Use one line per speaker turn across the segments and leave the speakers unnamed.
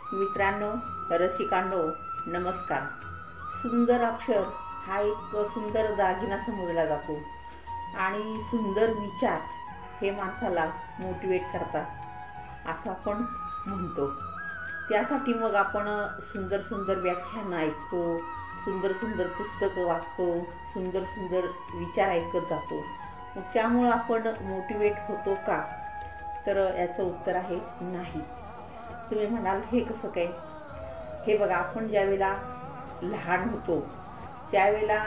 मित्रांनो, रसिकांनो, नमस्कार. सुंदर अक्षर हा एक सुंदर दागिना समजला जातो आणि सुंदर विचार हे माणसाला मोटिवेट करतात असं आपण म्हणतो. त्यासाठी मग आपण सुंदर सुंदर व्याख्यान ऐकतो, सुंदर सुंदर पुस्तकं वाचतो, सुंदर सुंदर विचार ऐकत जातो. मग त्यामुळं आपण मोटिवेट होतो का? तर याचं उत्तर आहे नाही. तुम्ही म्हणाल हे कसं काय? हे बघा, आपण ज्यावेळेला लहान होतो त्यावेळेला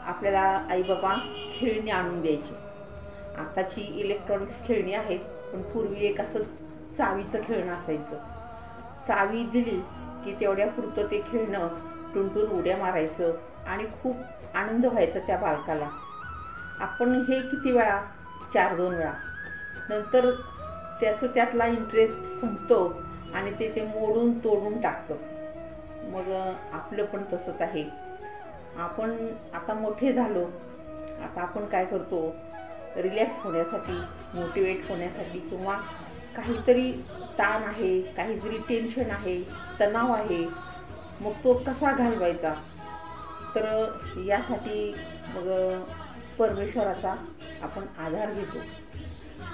आपल्याला आईबाबा खेळणी आणून द्यायची. आताची इलेक्ट्रॉनिक्स खेळणी आहेत, पण पूर्वी एक असं चावीचं खेळणं असायचं. चावी दिली की तेवढ्या पुरतं ते खेळणं टुनटुन उड्या मारायचं आणि खूप आनंद व्हायचा त्या बालकाला. आपण हे किती वेळा? 4-2 वेळा. नंतर त्यातला इंटरेस्ट संपतो आणि ते मोडून तोडून टाकतं. मग आपलं पण तसंच आहे. आपण आता मोठे झालो, आता आपण काय करतो? रिलॅक्स होण्यासाठी, मोटिवेट होण्यासाठी, किंवा काहीतरी ताण आहे, काहीतरी टेन्शन आहे, तणाव आहे, मग तो कसा घालवायचा? तर यासाठी मग परमेश्वराचा आपण आधार घेतो.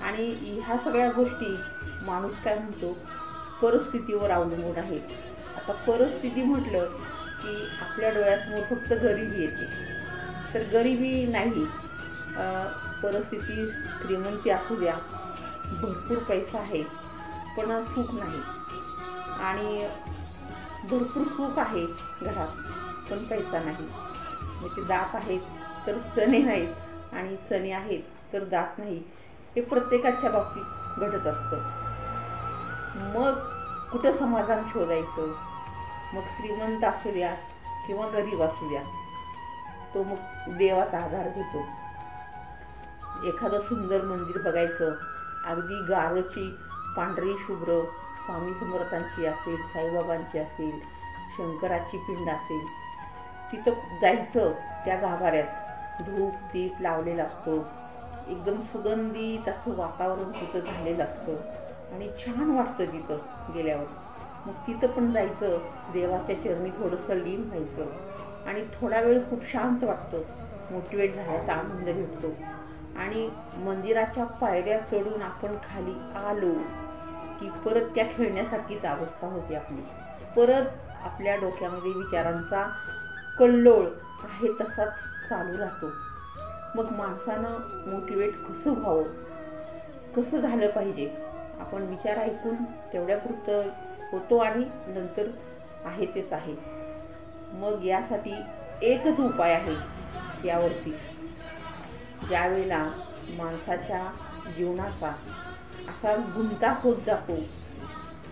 आणि ह्या सगळ्या गोष्टी माणूस काय म्हणतो? परिस्थितीवर अवलंबून आहे. आता परिस्थिती म्हटलं की आपल्या डोळ्यासमोर फक्त गरिबी येते. तर गरिबी नाही, परिस्थिती श्रीमंती असू द्या, भरपूर पैसा आहे पण सुख नाही, आणि भरपूर सुख आहे घरात पण पैसा नाही. म्हणजे दात आहेत तर चणे नाहीत आणि चणे आहेत तर दात नाही. हे प्रत्येकाच्या बाबतीत घडत असतं. मग कुठं समाधान शोधायचं? मग श्रीमंत असू द्या किंवा गरीब असू द्या, तो मग देवाचा आधार घेतो. एखादं सुंदर मंदिर बघायचं, अगदी गारोची पांढरी शुभ्र स्वामी समर्थांची असेल, साईबाबांची असेल, शंकराची पिंड असेल, तिथं जायचं. त्या गाभाऱ्यात धूप दीप लावलेला असतो, एकदम सुगंधित असं वातावरण तिथं झालेलं असतं आणि छान वाटतं तिथं गेल्यावर. मग तिथं पण जायचं, देवाच्या चरणी थोडंसं लीन व्हायचं आणि थोडा वेळ खूप शांत वाटतं, मोटिवेट झाल्याचा आनंद भेटतो. आणि मंदिराच्या पायऱ्या चढून आपण खाली आलो की परत त्या खेळण्यासारखीच अवस्था होती आपली. परत आपल्या डोक्यामध्ये विचारांचा कल्लोळ आहे तसाच चालू राहतो. मग माणसानं मोटिवेट कसं व्हावं, कसं झालं पाहिजे? आपण विचार ऐकून तेवढ्यापुरतं होतो आणि नंतर आहे तेच आहे. मग यासाठी एकच उपाय आहे यावरती. ज्यावेळेला माणसाच्या जीवनाचा असा गुंता होत जातो,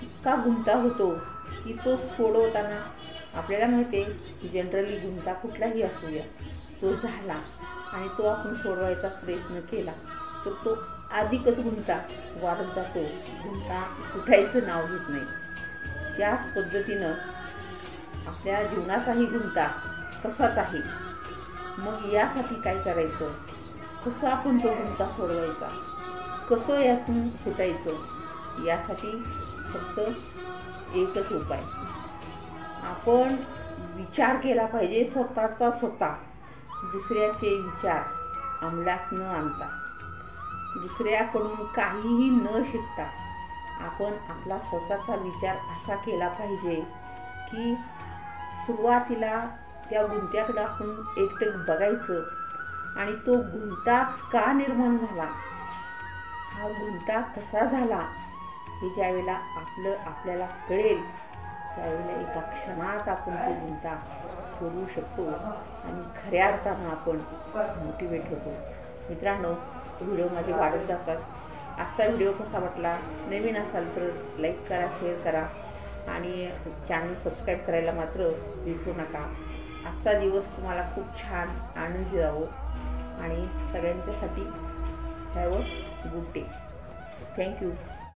इतका गुंता होतो की तो सोडवताना आपल्याला माहिती आहे, जनरली गुंता कुठलाही असू द्या, तो झाला आणि तो आपण सोडवायचा प्रयत्न केला तर तो अधिकच गुंता वाढत जातो. गुंता सुटायचं नाव घेत नाही. त्याच पद्धतीनं आपल्या जीवनाचाही गुंता तसाच आहे. मग यासाठी काय करायचं? कसं आपण तो गुंता सोडवायचा? कसं यातून सुटायचं? यासाठी फक्त एकच उपाय. आपण विचार केला पाहिजे स्वतःचा स्वतः. दुसऱ्याचे विचार अंमलात न आणता, दुसऱ्याकडून काहीही न शिकता आपण आपला स्वतःचा विचार असा केला पाहिजे की सुरुवातीला त्या गुंत्याकडे आपण एकटक बघायचं आणि तो गुंताच का निर्माण झाला, हा गुंता कसा झाला, हे ज्यावेळेला आपल्याला कळेल त्यावेळेला एका क्षणात आपण तो गुंता सोडवू शकतो आणि खऱ्या अर्थानं आपण मोटिवेट होतो. मित्रांनो, व्हिडिओ माझे वाढत जातात. आजचा व्हिडिओ कसा वाटला? नवीन असाल तर लाईक करा, शेअर करा आणि चॅनल सबस्क्राईब करायला मात्र विसरू नका. आजचा दिवस तुम्हाला खूप छान आनंदी जावो आणि सगळ्यांच्यासाठी have a good day. Thank you.